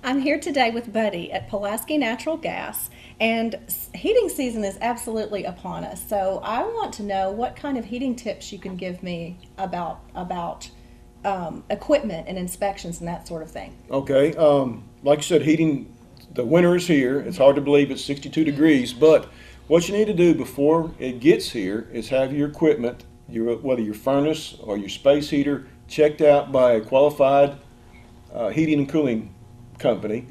I'm here today with Buddy at Pulaski Natural Gas, and heating season is absolutely upon us. So I want to know what kind of heating tips you can give me about equipment and inspections and that sort of thing. Okay, like you said, heating, the winter is here. It's hard to believe it's 62 degrees, but what you need to do before it gets here is have your equipment, whether your furnace or your space heater, checked out by a qualified heating and cooling company.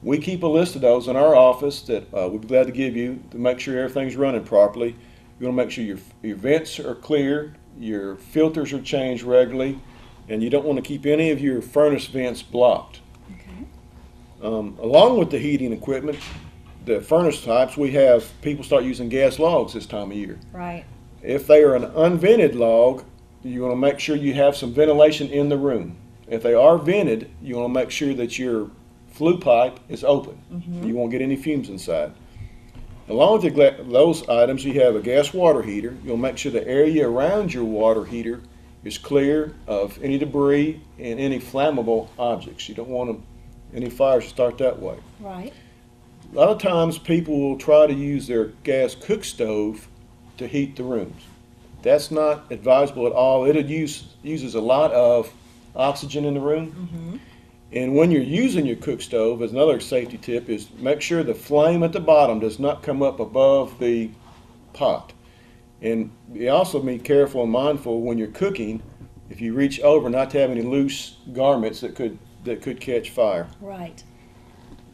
We keep a list of those in our office that we'd be glad to give you to make sure everything's running properly. You want to make sure your vents are clear, your filters are changed regularly, and you don't want to keep any of your furnace vents blocked. Okay. Along with the heating equipment, the furnace types, we have people start using gas logs this time of year. Right. If they are an unvented log, you want to make sure you have some ventilation in the room. If they are vented, you want to make sure that your flue pipe is open. You won't get any fumes inside. Along with those items, you have a gas water heater. You'll make sure the area around your water heater is clear of any debris and any flammable objects. You don't want any fires to start that way. Right. A lot of times people will try to use their gas cook stove to heat the rooms. That's not advisable at all. It uses a lot of oxygen in the room. And when you're using your cook stove, as another safety tip, is make sure the flame at the bottom does not come up above the pot. And you also be careful and mindful when you're cooking, if you reach over, not to have any loose garments that could catch fire. Right.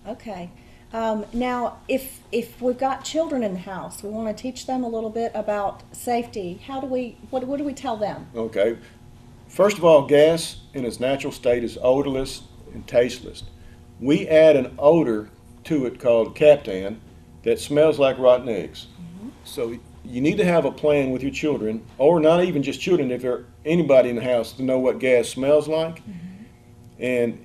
Okay. Now, if we've got children in the house, we want to teach them a little bit about safety. What do we tell them? Okay. First of all, gas in its natural state is odorless and tasteless. We add an odor to it called captan that smells like rotten eggs. So you need to have a plan with your children, or not even just children, if there anybody in the house, to know what gas smells like. And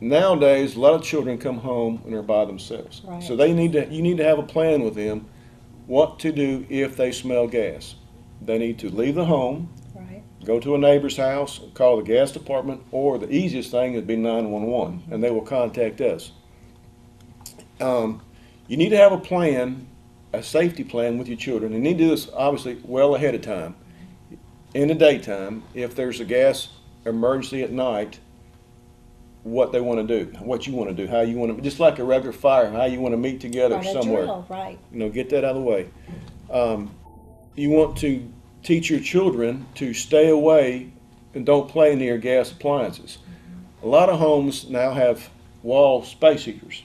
nowadays, a lot of children come home and they're by themselves. Right. So you need to have a plan with them what to do if they smell gas. They need to leave the home, Right. go to a neighbor's house, call the gas department, or the easiest thing would be 911, and they will contact us. You need to have a plan, a safety plan with your children. You need to do this obviously well ahead of time. In the daytime, if there's a gas emergency at night, what they want to do, what you want to do, how you want to, just like a regular fire, how you want to meet together Right, a somewhere. drill, right. Get that out of the way. You want to teach your children to stay away and don't play near gas appliances. A lot of homes now have wall space heaters,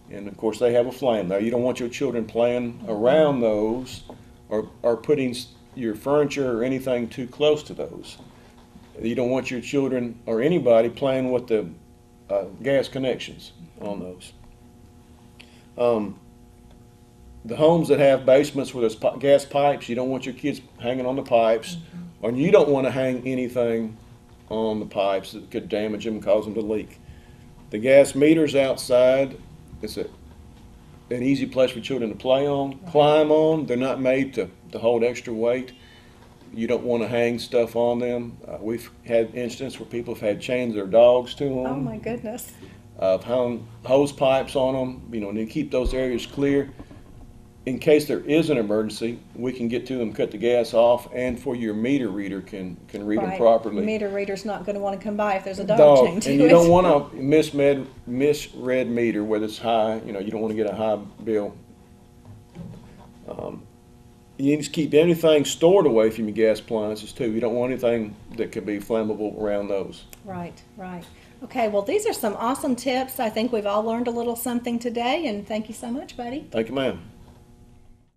and of course they have a flame there. You don't want your children playing around those or putting your furniture or anything too close to those. You don't want your children or anybody playing with the gas connections on those. The homes that have basements where there's gas pipes, you don't want your kids hanging on the pipes, or you don't want to hang anything on the pipes that could damage them and cause them to leak. The gas meters outside, it's an easy place for children to play on, climb on. They're not made to hold extra weight. You don't want to hang stuff on them. We've had instances where people have had chains their dogs to them. Oh my goodness. Hung hose pipes on them, and to keep those areas clear. In case there is an emergency, we can get to them, cut the gas off, and for your meter reader can read them properly. Meter reader's not going to want to come by if there's a dog chained to it. And you don't want a misread meter, whether it's high. You don't want to get a high bill. You need to keep anything stored away from your gas appliances too. You don't want anything that could be flammable around those. Right, right. Okay, well, these are some awesome tips. I think we've all learned a little something today, and thank you so much, Buddy. Thank you, ma'am.